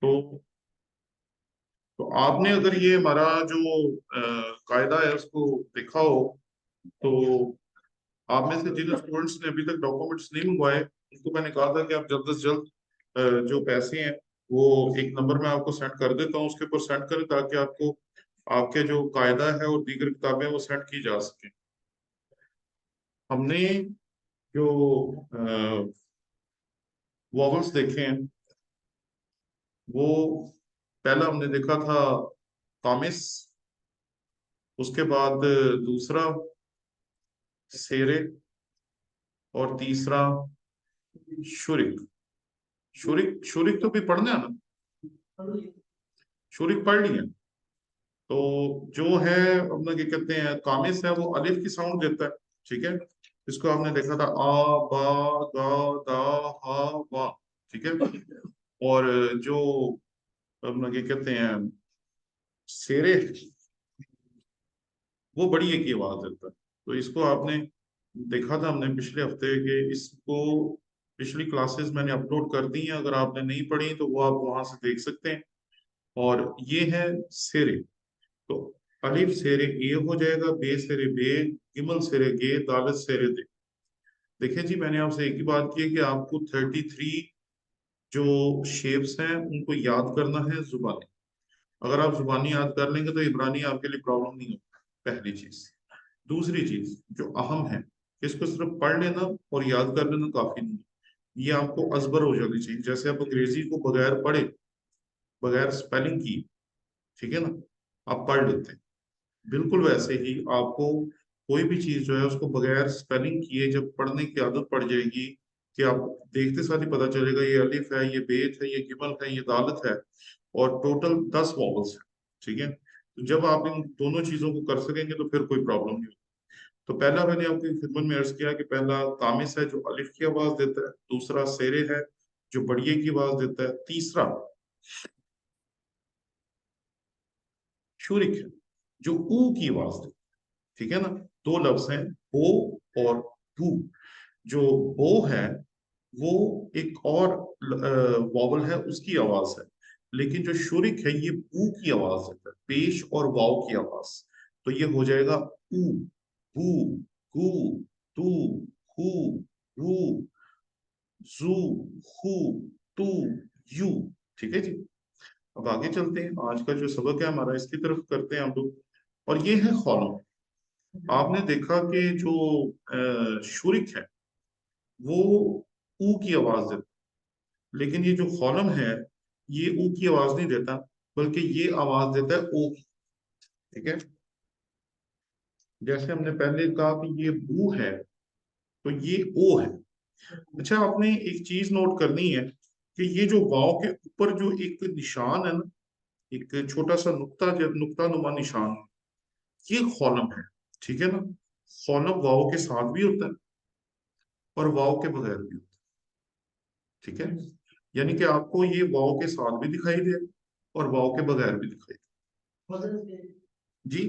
तो तो आपने अगर ये हमारा जो कायदा है उसको देखा हो, तो आप में से जिन स्टूडेंट्स ने अभी तक डॉक्यूमेंट्स नहीं मंगवाए, उनको मैंने कहा था कि आप जल्द से जल्द जो पैसे हैं वो एक नंबर में आपको सेंड कर देता हूँ, उसके ऊपर सेंड करें ताकि आपको आपके जो कायदा है और दीगर किताबें वो सेंड की जा सके। हमने जो वॉवल्स देखे हैं, वो पहला हमने देखा था कामिस, उसके बाद दूसरा सेरे, और तीसरा शुरिक। शुरिक शुरिक तो भी पढ़ना है ना? शुरिक पढ़ लिया। तो जो है अपना क्या कहते हैं, कामिस है, वो अलिफ की साउंड देता है। ठीक है, इसको आपने देखा था आ, बा, दा, दा, हा, वा। ठीक है। और जो अपना क्या कहते हैं शेरे, वो बड़ी एक ही आवाज देता है। तो इसको आपने देखा था हमने पिछले हफ्ते के, इसको पिछली क्लासेस मैंने अपलोड कर दी हैं, अगर आपने नहीं पढ़ी तो वो आप वहां से देख सकते हैं। और ये है शेरे। तो अलिफ शेरे ए हो जाएगा, बे शेरे बे, गिमल शेरे गे, दालत शेरे दे। देखिए जी, मैंने आपसे एक ही बात की है कि आपको 33 जो शेप्स हैं उनको याद करना है जुबानी। अगर आप जुबानी याद कर लेंगे तो इब्रानी आपके लिए प्रॉब्लम नहीं होगी, पहली चीज। दूसरी चीज जो अहम है, इसको सिर्फ पढ़ लेना और याद कर लेना काफी नहीं है। ये आपको अजबर हो जानी चाहिए, जैसे आप अंग्रेजी को बगैर पढ़े, बगैर स्पेलिंग की, ठीक है ना, आप पढ़ लेते हैं, बिल्कुल वैसे ही आपको कोई भी चीज जो है उसको बगैर स्पेलिंग किए जब पढ़ने की आदत पड़ जाएगी, कि आप देखते साथ ही पता चलेगा ये अलिफ है, ये बेत है, ये गिमल है, ये दालत है, और टोटल 10 वॉवल्स है। ठीक है, तो जब आप इन दोनों चीजों को कर सकेंगे तो फिर कोई प्रॉब्लम नहीं होगी। तो पहला मैंने आपकी खिदमत में अर्ज किया कि पहला कामिस है जो अलिफ की आवाज देता है, दूसरा सेरे है जो बढ़िए की आवाज देता है, तीसरा शुरिक है जो ऊ की आवाज देता है। ठीक है ना, दो लफ्ज हैं, बो और बू। जो बो है वो एक और वॉवल है, उसकी आवाज है। लेकिन जो शुरिक है ये बू की आवाज है, पेश और वाव की आवाज। तो ये हो जाएगा ऊ, बू, गू, तू, हु, हु, जू, हु, तू, यू। ठीक है जी। अब आगे चलते हैं, आज का जो सबक है हमारा इसकी तरफ करते हैं हम लोग। और ये है खौलम। आपने देखा कि जो शुरिक है वो ऊ की आवाज देता है, लेकिन ये जो खौलम है ये ऊ की आवाज नहीं देता, बल्कि ये आवाज देता है ओ की। ठीक है, जैसे हमने पहले कहा कि ये बू है, तो ये ओ है। अच्छा, आपने एक चीज नोट करनी है कि ये जो वाव के ऊपर जो एक निशान है ना, एक छोटा सा नुक्ता, नुक्ता नुमा निशान, ये खौलम है। ठीक है ना, खौलम वाव के साथ भी होता है और वाव के बगैर भी होता है। ठीक है, यानी कि आपको ये वाव के साथ भी दिखाई दे और वाव के बगैर भी दिखाई दे। जी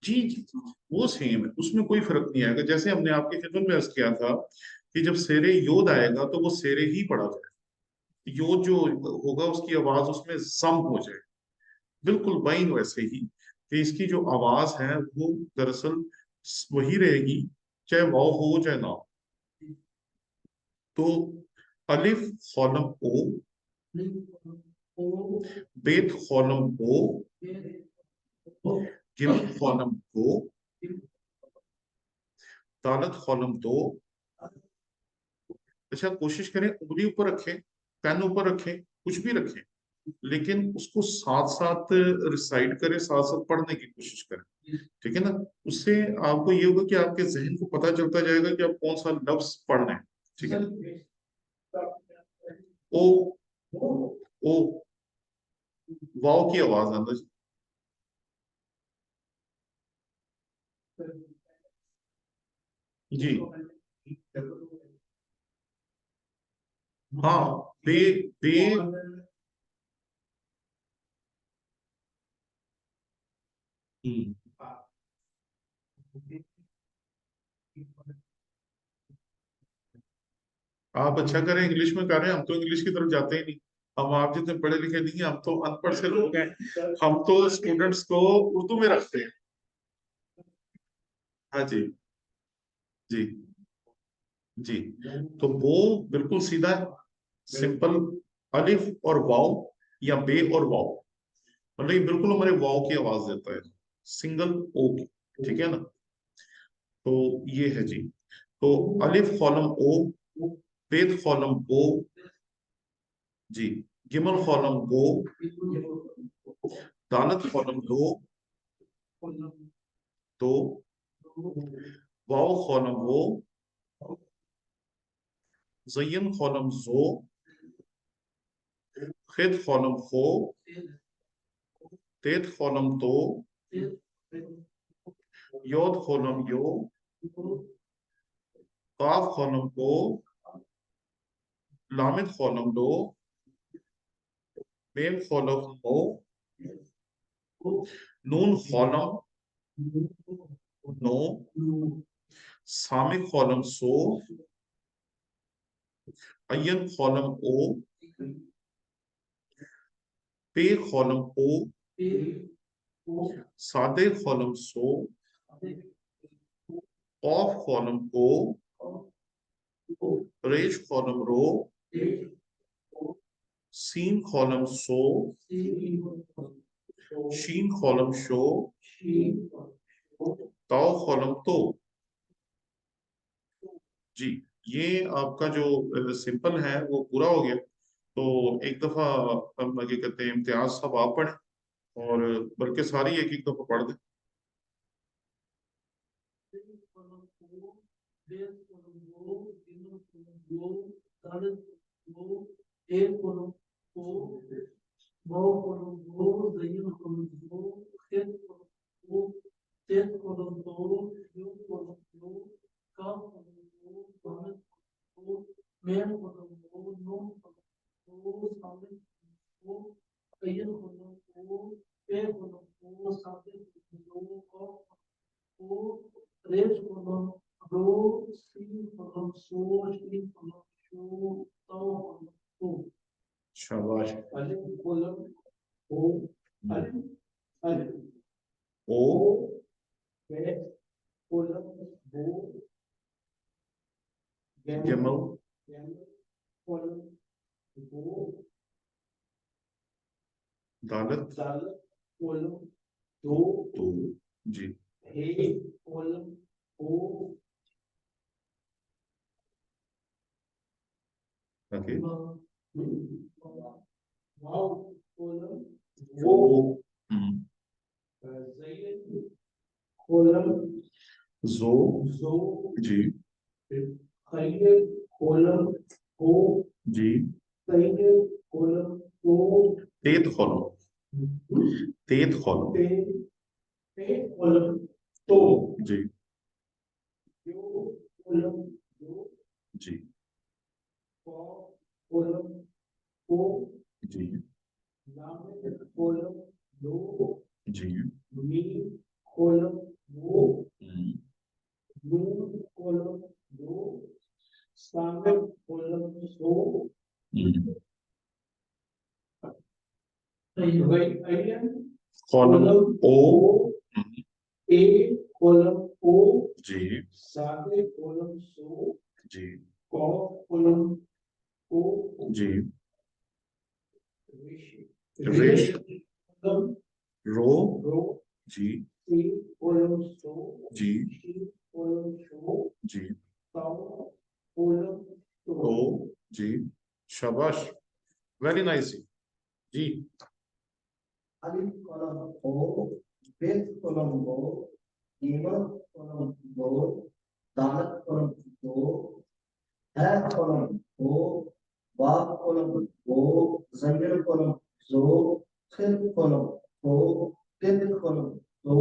जी जी जी, वो सेम है, उसमें कोई फर्क नहीं आएगा। जैसे हमने आपकी खिदमत में अर्ज किया था कि जब शेरे योद आएगा तो वो शेरे ही पढ़ा जाए, योद जो होगा उसकी आवाज उसमें सम हो जाए, बिल्कुल बाइन वैसे ही कि इसकी जो आवाज है वो दरअसल वही रहेगी, चाहे वाव हो चाहे ना हो। तो अलिफ खौलम ओ, बेत खौलम बो, गिम खौलम गो, दालत खौलम दो। अच्छा, कोशिश करें उंगली ऊपर रखें, पेन ऊपर रखें, कुछ भी रखें, लेकिन उसको साथ साथ रिसाइट करें, साथ साथ पढ़ने की कोशिश करें। ठीक है ना, उससे आपको ये होगा कि आपके जहन को पता चलता जाएगा कि आप कौन सा लफ्ज पढ़ रहे हैं। ठीक है, ओ, ओ, वाव की आवाज आना जी। हाँ, बे, बे, हम्म, आप अच्छा करें इंग्लिश में कर रहे हैं, हम तो इंग्लिश की तरफ जाते ही नहीं। हम आप जितने पढ़े लिखे नहीं हैं, हम तो अनपढ़ से लोग हैं। हम तो स्टूडेंट्स को उर्दू में रखते हैं। हाँ जी। जी। जी। तो वो बिल्कुल सीधा है, सिंपल, अलिफ और वाव, या बे और वाव, मतलब ये बिल्कुल हमारे वाव की आवाज देता है, सिंगल ओ की। ठीक है ना? तो ये है जी। तो अलिफ कॉलम ओ, बेद कॉलम बो, जी, गिमल कॉलम गो, दालत कॉलम दो, दो, वाव कॉलम वो, जयन कॉलम जो, खिद कॉलम खो, तेत कॉलम तो, योद कॉलम यो, काफ कॉलम को, लामिद कॉलम लो, मेम कॉलम हो, नून कॉलम नो, सामिक कॉलम सो, अयन कॉलम ओ, पे कॉलम ओ, सादे कॉलम सो, ऑफ कॉलम को, रेश कॉलम रो, सीन कॉलम सो, शीन कॉलम शो, ताओ कॉलम तो। जी, ये आपका जो सिंपल है वो पूरा हो गया। तो एक दफा हम क्या कहते हैं, इम्तियाज साहब आप पढ़ें, और बल्कि सारी एक एक दफा पढ़ दें। शाबाश। ओ, जमल, दालत, तो, जी, ओके, वो, हम्म, जो, जी, जी, तेत कॉलम, तेत कॉलम, तो, जी, जी, जी, जी, हम्म, हम्म, कॉलम ओ, हम्म, जी, जी, जी, रेश, रो, जी, जी, जी, तो, जी, शाबाश, वेरी नाइस जी। अलिफ कॉलम ओ, बेस कॉलम ओ, ईमन कॉलम दो, दालत कॉलम दो, है कॉलम ओ, वाव कॉलम ओ, ज़मीर कॉलम जो, खिल कॉलम ओ, तिल कॉलम दो,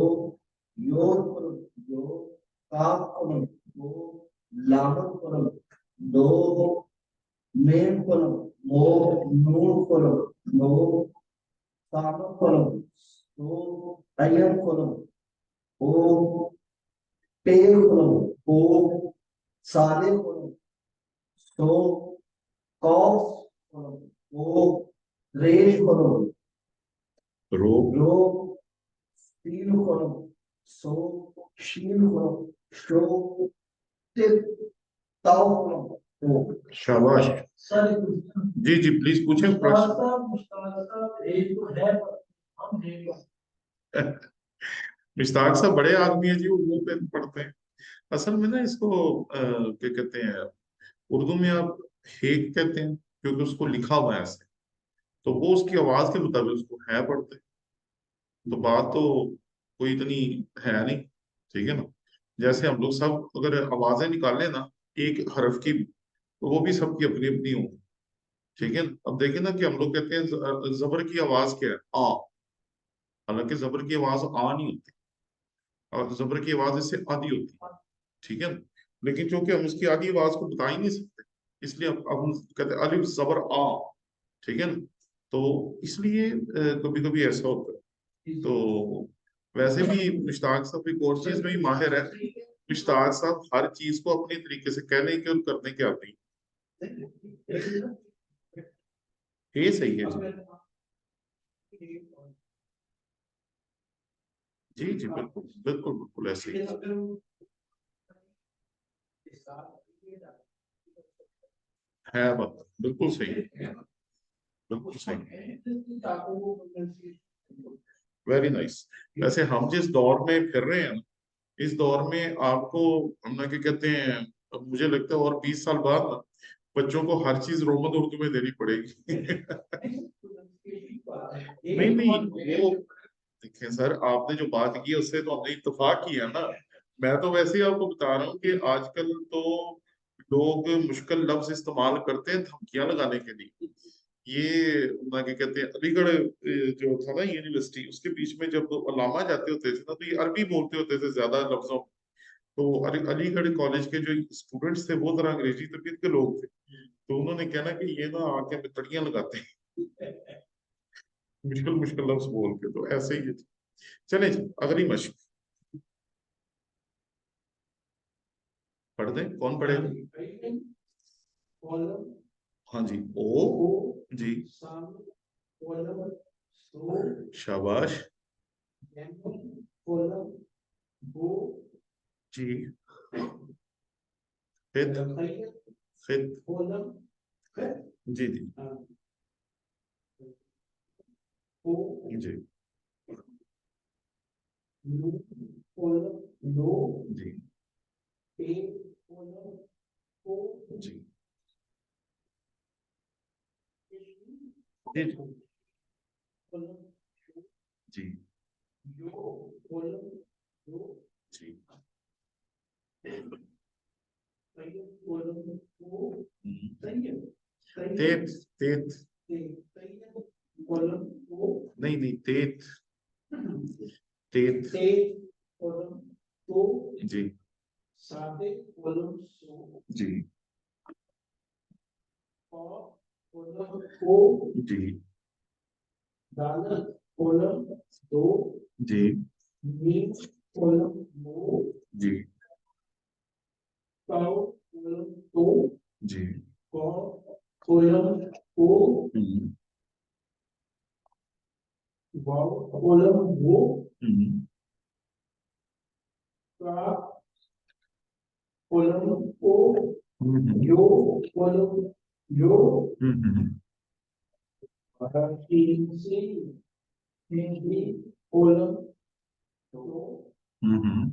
योद कॉलम दो, काफ कॉलम दो, लाम कॉलम दो, मेम कॉलम मो, नून कॉलम नो, सामने कॉलम तो, अयन कॉलम ओ, पे कॉलम ओ, साले कॉलम तो, कॉस कॉलम ओ, रेश कॉलम, रो, रो, स्टील कॉलम, सो, शील कॉलम, शो, टिप, ताऊ कॉलम। शाबाश। सर जी जी प्लीज पूछें प्रश्न। रेश तो है पर हम नहीं। मुश्ताक साहब बड़े आदमी है जी, उर्दू पे पढ़ते हैं। असल में ना इसको क्या कहते हैं, उर्दू में आप हेक कहते हैं क्योंकि उसको लिखा हुआ है ऐसे, तो वो उसकी आवाज के मुताबिक उसको है पढ़ते हैं। तो बात तो कोई इतनी है नहीं, ठीक है ना। जैसे हम लोग सब अगर आवाजें निकालें ना एक हरफ की, तो वो भी सबकी अपनी अपनी होगी, ठीक है ना। अब देखिए ना कि हम लोग कहते हैं जबर की आवाज क्या है, आ। हालांकि जबर की आवाज आ नहीं होती, और जबर की आवाज इससे आधी होती है, ठीक है ना। लेकिन चूंकि हम उसकी आधी आवाज को बता ही नहीं सकते, इसलिए अब हम कहते हैं अलिफ जबर आ, ठीक है ना। तो इसलिए कभी कभी ऐसा होता है। तो वैसे भी मुश्ताक साहब एक और चीज में ही माहिर है। मुश्ताक साहब हर चीज को अपने तरीके से कहने के और करने के आते हैं। ये सही है जी, जी जी बिल्कुल बिल्कुल बिल्कुल ऐसे ही है। बात बिल्कुल सही है, बिल्कुल सही। Very nice. वैसे हम जिस दौर में फिर रहे हैं, इस दौर में आपको, हम ना क्या कहते हैं, अब मुझे लगता है और 20 साल बाद ना बच्चों को हर चीज रोमन उर्दू में देनी पड़ेगी। नहीं नहीं, वो देखें सर, आपने जो बात की है उससे तो हमने इत्तेफाक किया ना। मैं तो वैसे ही आपको बता रहा हूँ कि आजकल तो लोग मुश्किल लफ्ज इस्तेमाल करते हैं धमकियां लगाने के लिए। ये ना क्या कहते हैं, अलीगढ़ जो था ना यूनिवर्सिटी, उसके बीच में जब अलामा जाते होते थे ना, तो ये अरबी बोलते होते थे ज्यादा लफ्जों। तो अलीगढ़ कॉलेज के जो स्टूडेंट्स थे वो जरा अंग्रेजी तबीयत के लोग थे, तो उन्होंने कहना कि ये ना आके हमें तड़ियां लगाते हैं मुश्किल मुश्किल लफ्ज बोल के। तो ऐसे ही है। चले जी अगली मश्क पढ़ दें, कौन पढ़ेगा। हाँ जी, ओ जी, शाबाश जी, फित फित जी जी जी जी जी जी जी जी तेत तेत, नहीं नहीं, तेत तेत जी जी जी जी जी जी हम्म, हम्म, हम्म,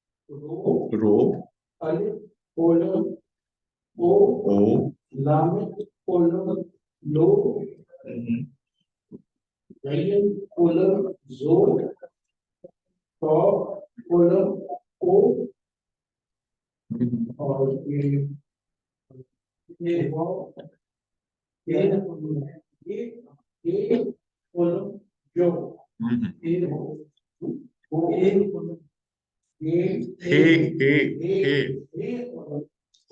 हम्म, हम्म, रो, ओ, हम्म, हम्म, हे हे हे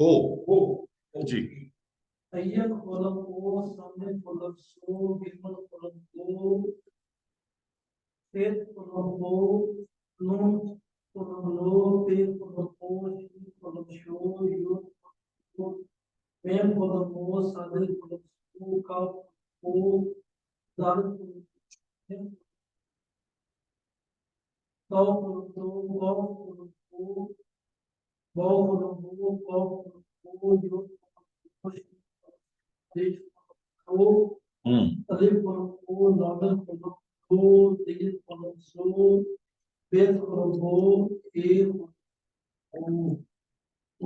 हो जी Mem colon mo, sadel colon su, ka, o, dal colon mem, tau colon do, gau colon o, bau colon mo, gau colon o, yo colon o, alif colon o, dadel colon do, dil colon so, bet colon bo, e o,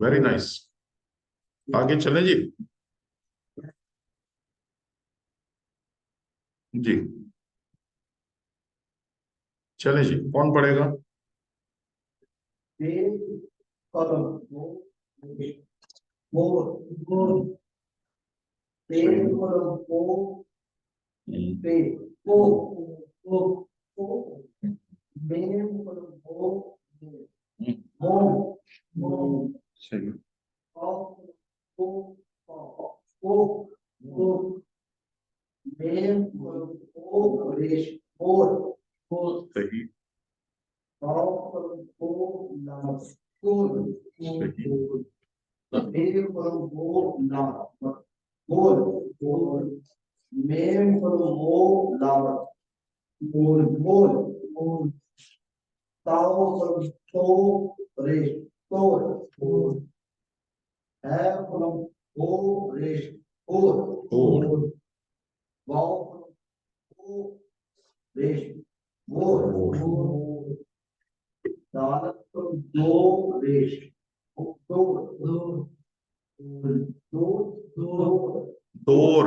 very nice. आगे चलें जी। जी चलें जी, कौन पढ़ेगा? be colon more, be colon o, be o, mem colon o, mo, सही o, o, mem colon o, resh, more, सही colon o, na, school, सही mem colon o, na, more, mem colon o, na, more, tau colon to, resh, to, have colon o, resh, or, vowel colon o, resh, more, dalat colon do, resh, do, दौर।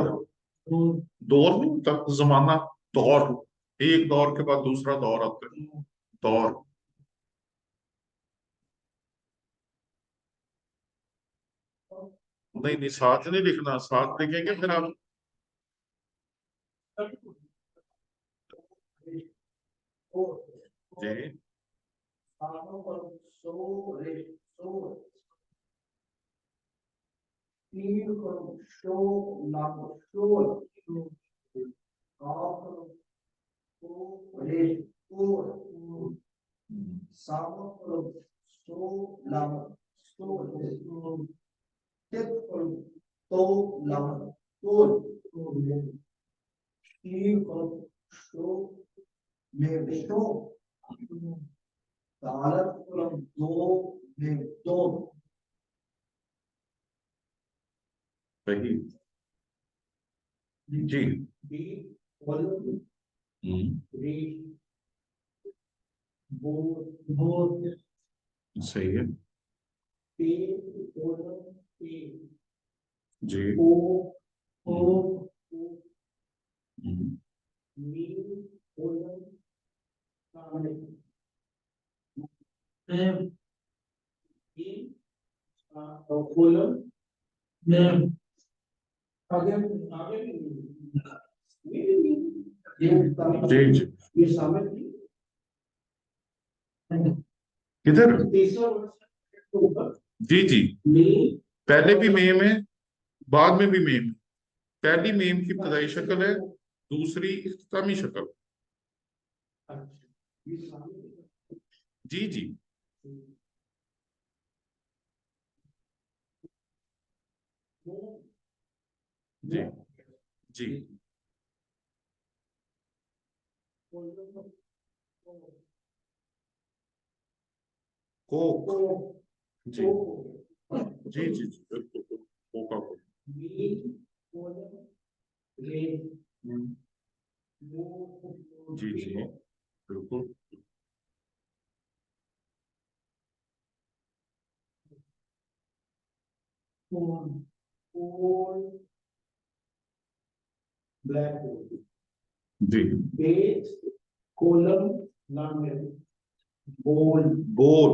दौर नहीं होता जमाना, दौर, एक दौर के बाद दूसरा दौर आता है, दौर। नहीं नहीं, साथ नहीं लिखना, साथ लिखेंगे फिर आप। जी सही जी। सही है जी। हम्म, जी जी। किधर? जी जी, पहले भी मेम है, बाद में भी मेम है। पहली मेम की इब्तदाई शक्ल है, दूसरी इख्तितामी शक्ल। जी जी जी जी। कोक। जी जी जी जी, बिल्कुल बिल्कुल, कोका को। जी जी बिल्कुल। जी बोल,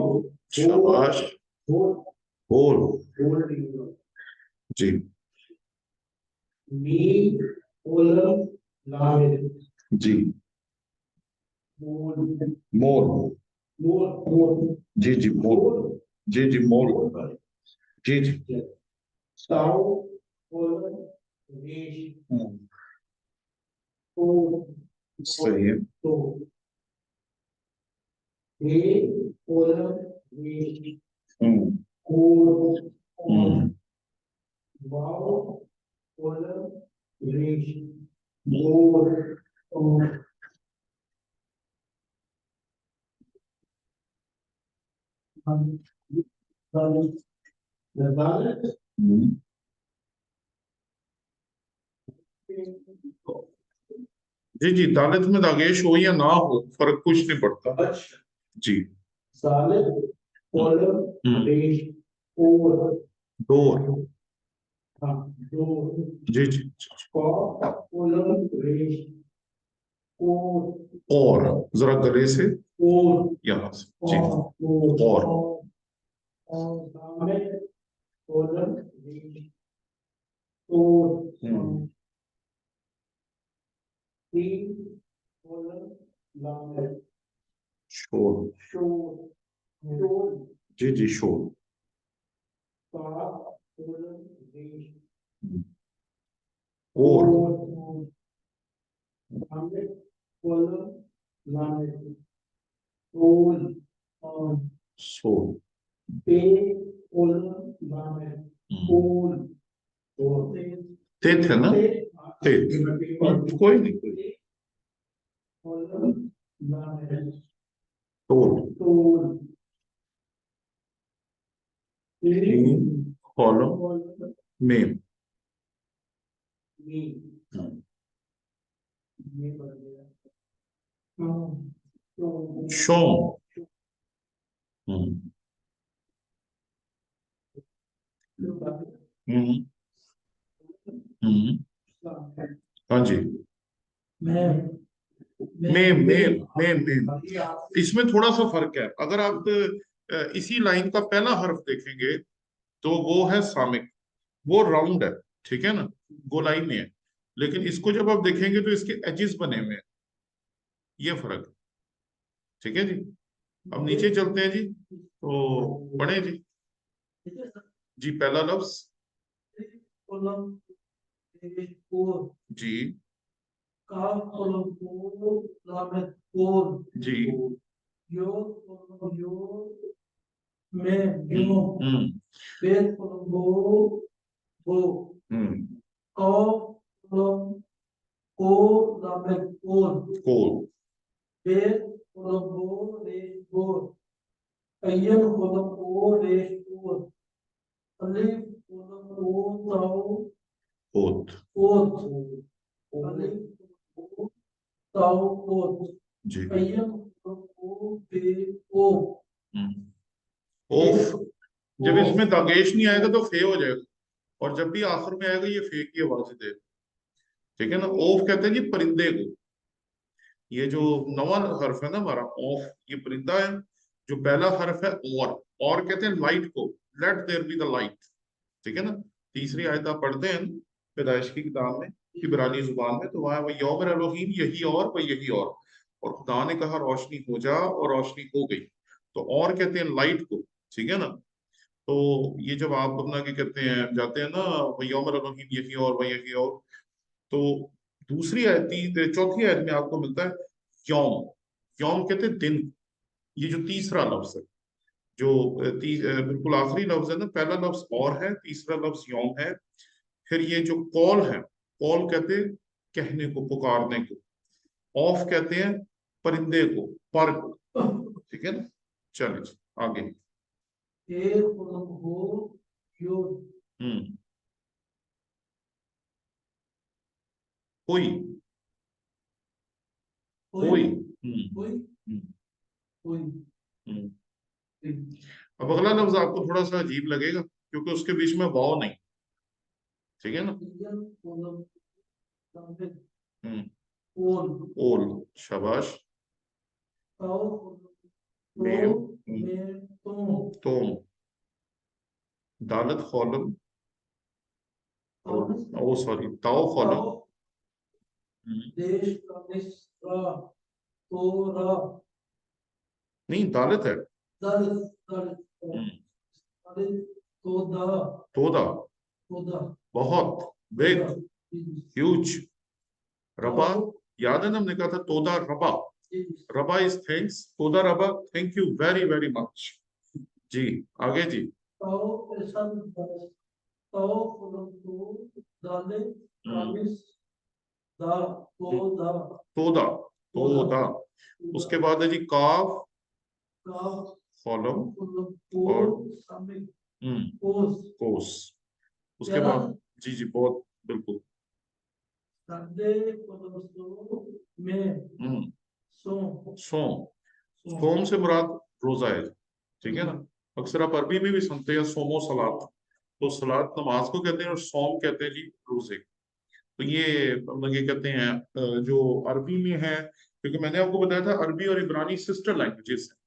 शाबाश, बोल। जी जी। मोर। जी जी मोर। जी जी मोर। जी जी सही है। रेश हम्म, और हम्म, वाव कोलन रेश और हम हम्म। जी जी, दालित में दागेश हो या ना हो फर्क कुछ नहीं पड़ता। जी। सालिद कोलन हम्म, रेश और डोर। हाँ दो जी जी जी। कोलन रेश और जरा गले से और यहाँ से जी। और सामने कोलन रेश और हम्म, तीन कोलन लामे शोर। शोर शोर जी जी, शोर। सात कोलन रेश हम्म, और सामने कोलन लामे कोल और सोल। पे कोलन लामे कोल और तेत है ना, तेत। कोई नहीं, कोई नहीं। कोलन लामे टोल। टोल तीन कॉलम में। हम्म, ये पड़ गया तो शो। हम्म, हम्म, हम्म। हाँ जी। मैं में इसमें थोड़ा सा फर्क है। अगर आप इसी लाइन का पहला हर्फ देखेंगे तो वो है सामिक, वो राउंड है, ठीक है ना, गोलाई में है। लेकिन इसको जब आप देखेंगे तो इसके एजेस बने हुए हैं, ये फर्क है। ठीक है जी। अब नीचे चलते हैं जी, तो पढ़े जी। जी, पहला लफ्ज। कोलम कोल जी काफ कोलम कोल लामेट कोल जी। यो कोलम यो मैं यो हम्म, बेस कोलम बो हम्म। कॉफ कोलम को लामेट कोल कोल। बेस कोलम बो रेश बोल अय्यन कोलम को रेश कोल अलिफ कोलम को ताऊ होत। कोत अलिफ ताऊ कोत जी। अय्यन को बे ओ हम्म। ओफ, जब इसमें दागेश नहीं आएगा तो फे हो जाएगा, और जब भी आखिर में आएगा ये फे की आवाज देगा। ठीक है ना। ओफ कहते हैं जी परिंदे को। ये जो नवा हर्फ है ना हमारा ऑफ, ये परिंदा है। जो पहला हर्फ है और कहते हैं लाइट को, let there be the light. ठीक है ना। तीसरी आयत आप पढ़ते हैं ना, पैदाइश की किताब में, इब्रानी जुबान में, तो वहां वो यौम एलोहीम, यही और यही और खुदा ने कहा रोशनी हो जा, और रोशनी हो गई। तो और कहते हैं लाइट को। ठीक है ना। तो ये जब आप अपना क्या कहते हैं जाते हैं ना, वह यौम एलोहीम, यही और यही और, तो दूसरी आयत, चौथी आयत में आपको मिलता है यौम। यौम कहते हैं दिन। ये जो तीसरा लफ्ज है, जो बिल्कुल आखिरी लफ्ज है ना, पहला लफ्ज और है, तीसरा लफ्ज यौम है। फिर ये जो कॉल है, कॉल कहते हैं कहने को, पुकारने को। ऑफ कहते हैं परिंदे को, पर को। ठीक है ना। चलिए जी, आगे। ए कोलम हो यो हम्म। कोई। कोई। कोई हम्म, कोई हम्म, कोई हम्म। अब अगला लफ्ज आपको थोड़ा सा अजीब लगेगा, क्योंकि उसके बीच में वाव नहीं। ठीक है ना। अय्यन कोलम लामेट हम्म। कोल ओल। शाबाश। ताऊ कोलम मेम। तो मैं तो तोम। दालत खौलम। ताऊ ओ सॉरी, ताओ खौलम। ताऊ देश का मिस्रा तो रा नहीं, दालत है। दल दल हम्म, दल तो दा तोदा। तो दा बहुत। बिग। ह्यूज। रबा। ताऊ याद है ना, हमने कहा था तोदा रबा। रबा इज थैंक्स, तोदा रबा, thank you very very much. जी आगे जी। तो पेशन दस, तो फुल दो, दाले हम्म कामिस दा, हम्म, तो दा, तोदा। तो दा, तोदा। तो दा, उसके बाद है जी काफ का कॉलम फुल को और सामिक हम्म कोस, कोस। उसके याना बाद जी जी बहुत बिल्कुल। संडे फुल सो में हम्म सो सोम। सो सोम से मुराद रोजा है, ठीक है ना। अक्सर आप अरबी में भी सुनते हैं सोमो सलात, तो सलात नमाज को कहते हैं और सोम कहते हैं जी रोजे। तो ये मतलब ये कहते हैं जो अरबी में है, क्योंकि मैंने आपको बताया था अरबी और इब्रानी सिस्टर लैंग्वेजेस हैं।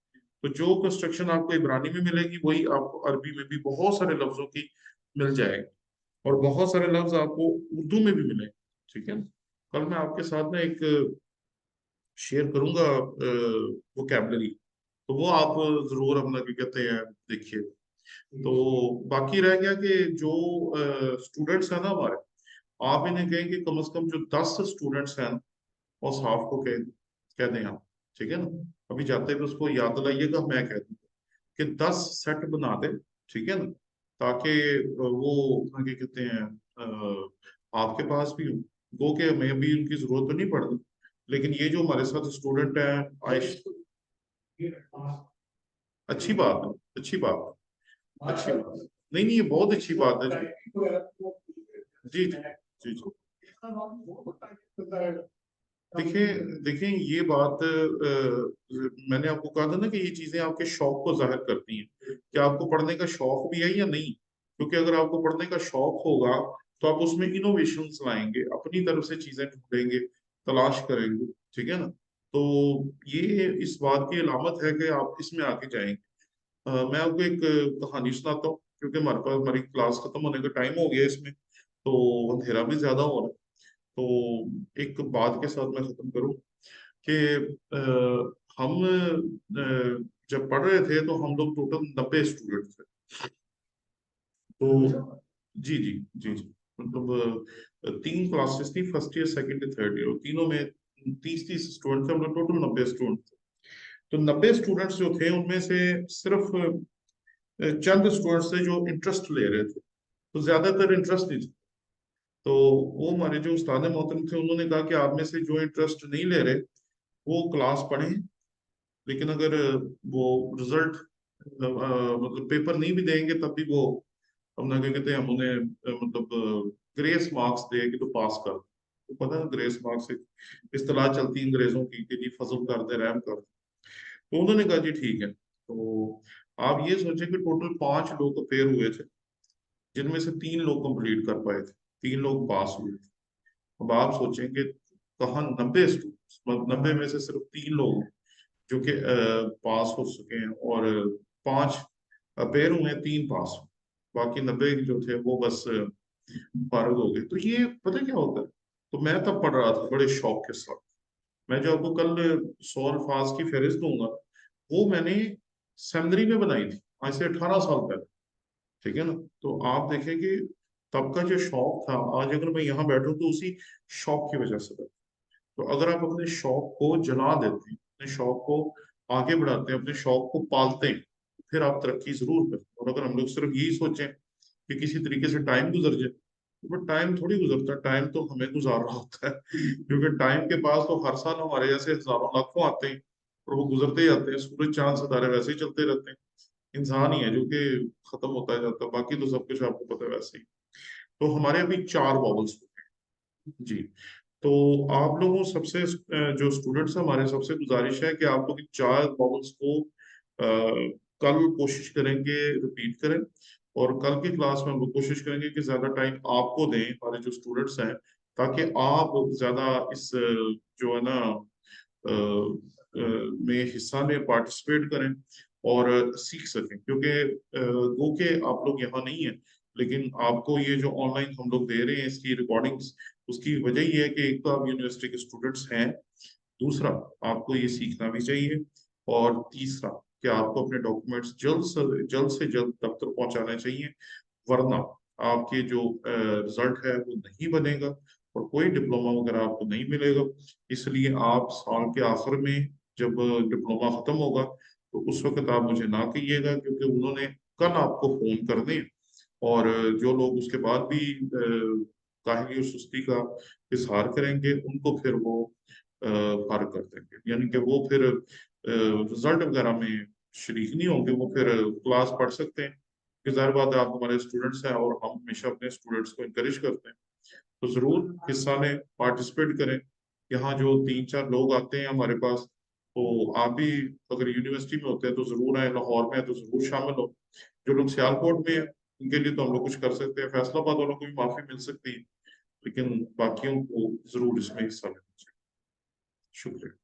तो जो कंस्ट्रक्शन आपको इब्रानी में मिलेगी वही आपको अरबी में भी बहुत सारे लफ्जों की मिल जाएगी, और बहुत सारे लफ्ज आपको उर्दू में भी मिलेंगे, ठीक है ना। कल मैं आपके साथ ना एक शेयर करूंगा वोकेबलरी, तो वो आप जरूर अपना क्या कहते हैं देखिए। तो बाकी रह गया कि जो स्टूडेंट्स हैं ना हमारे, आप इन्हें कहें कि कम से कम जो 10 स्टूडेंट्स हैं और स्टाफ को कह दें आप, ठीक है ना। अभी जाते हुए उसको याद दिलाइएगा, मैं कह दूंगा कि 10 सेट बना दे, ठीक है ना, ताकि वो क्या कहते हैं आपके पास भी हो। गो के हमें अभी उनकी जरूरत तो नहीं पड़ रही, लेकिन ये जो हमारे साथ स्टूडेंट है आयुष, अच्छी बात है, अच्छी बात है, अच्छी बात है। नहीं नहीं ये बहुत अच्छी बात है जी जी जी जी। देखिए देखिए ये बात मैंने आपको कहा था ना कि ये चीजें आपके शौक को जाहिर करती हैं कि आपको पढ़ने का शौक भी है या नहीं। क्योंकि अगर आपको पढ़ने का शौक होगा तो आप उसमें इनोवेशंस लाएंगे, अपनी तरफ से चीजें ढूंढेंगे, तलाश करेंगे, ठीक है ना। तो ये इस बात की अलामत है कि आप इसमें आगे जाएंगे। मैं आपको एक कहानी सुनाता हूँ, क्योंकि हमारे पास हमारी क्लास खत्म होने का टाइम हो गया इसमें, तो अंधेरा भी ज्यादा हो रहा है। तो एक बात के साथ मैं खत्म करूँ कि हम जब पढ़ रहे थे तो हम लोग टोटल 90 स्टूडेंट थे। तो जी जी जी जी, मतलब तीन क्लासेस थी, first year second year third year, तीनों में 30-30 स्टूडेंट थे, हम लोग टोटल 90 स्टूडेंट थे। तो 90 स्टूडेंट्स जो थे उनमें से सिर्फ चंद स्टूडेंट्स थे जो इंटरेस्ट ले रहे थे, तो ज्यादातर इंटरेस्ट नहीं थे। तो वो हमारे जो उस्ताद मोहतरम थे उन्होंने कहा कि आप में से जो इंटरेस्ट नहीं ले रहे वो क्लास पढ़ें, लेकिन अगर वो रिजल्ट मतलब पेपर नहीं भी देंगे तब भी वो अपना क्या कहते हैं हम उन्हें मतलब ग्रेस मार्क्स दे कि तो पास कर। तो पता है ग्रेस मार्क्स एक इस्तेलाह चलती है अंग्रेजों की कि जी फजल कर दे रहम कर दे। तो उन्होंने कहा जी ठीक है। तो आप ये सोचें कि टोटल 5 लोग अपेयर हुए थे, जिनमें से 3 लोग कंप्लीट कर पाए थे, 3 लोग पास हुए थे। अब आप सोचेंगे कहाँ 90 स्टूडेंट्स, 90 में से सिर्फ 3 लोग हैं जो कि पास हो सके हैं, और 5 अपेयर हुए, 3 पास हुए, बाकी 90 जो थे वो बस फारग हो गए। तो ये पता क्या होता है। तो मैं तब पढ़ रहा था बड़े शौक के साथ। मैं जो आपको कल 100 अल्फाज की फहरिस्त दूंगा वो मैंने सेमिनरी में बनाई थी आज से 18 साल पहले, ठीक है ना। तो आप देखें कि तब का जो शौक था, आज अगर मैं यहाँ बैठूं तो उसी शौक की वजह से बैठूं। तो अगर आप अपने शौक को जला देते हैं, अपने शौक को आगे बढ़ाते हैं, अपने शौक को पालते हैं, फिर आप तरक्की जरूर करते हैं। और अगर हम लोग सिर्फ यही सोचें कि किसी तरीके से टाइम गुजर जाए, तो बट टाइम थोड़ी गुजरता है, टाइम तो हमें गुजार रहा होता है क्योंकि टाइम के पास तो हर साल हमारे जैसे हजारों लाखों आते हैं और वो गुजरते ही जाते हैं। सूरज चांद सितारे वैसे ही चलते रहते हैं, इंसान ही है जो कि खत्म होता है जाता है, बाकी तो सब कुछ आपको पता है वैसे ही। तो हमारे अभी 4 वॉवल्स जी। तो आप लोगों सबसे जो स्टूडेंट्स हैं हमारे, सबसे गुजारिश है कि आप लोग इन 4 वॉवल्स को कल कोशिश करेंगे रिपीट करें, और कल की क्लास में हम लोग कोशिश करेंगे कि ज्यादा टाइम आपको दें हमारे जो स्टूडेंट्स हैं, ताकि आप ज्यादा इस जो है ना में हिस्सा में पार्टिसिपेट करें और सीख सकें। क्योंकि गो के आप लोग यहाँ नहीं है, लेकिन आपको ये जो ऑनलाइन हम लोग दे रहे हैं इसकी रिकॉर्डिंग्स, उसकी वजह ये है कि एक तो आप यूनिवर्सिटी के स्टूडेंट्स हैं, दूसरा आपको ये सीखना भी चाहिए, और तीसरा कि आपको अपने डॉक्यूमेंट्स जल्द से जल्द दफ्तर पहुंचाने चाहिए, वरना आपके जो रिजल्ट है वो नहीं बनेगा और कोई डिप्लोमा वगैरह आपको नहीं मिलेगा। इसलिए आप साल के आखिर में जब डिप्लोमा खत्म होगा तो उस वक्त आप मुझे ना कहिएगा, क्योंकि उन्होंने कल आपको फोन कर दें, और जो लोग उसके बाद भी काहली और सुस्ती का इजहार करेंगे उनको फिर वो फारिग कर देंगे, यानी कि वो फिर रिजल्ट वगैरह में शरीक नहीं होंगे, वो फिर क्लास पढ़ सकते हैं। कि जाहिर बात है, आप हमारे स्टूडेंट्स हैं और हम हमेशा अपने स्टूडेंट्स को इनकरेज करते हैं, तो जरूर हिस्सा लें, पार्टिसिपेट करें। यहाँ जो 3-4 लोग आते हैं हमारे पास, तो आप भी अगर यूनिवर्सिटी में होते हैं तो जरूर आए, लाहौर में है तो जरूर शामिल हो। जो लोग सियालकोट में हैं उनके लिए तो हम लोग कुछ कर सकते हैं, फैसलाबाद वालों को भी माफी मिल सकती है, लेकिन बाकियों को जरूर इसमें हिस्सा लेना चाहिए। शुक्रिया।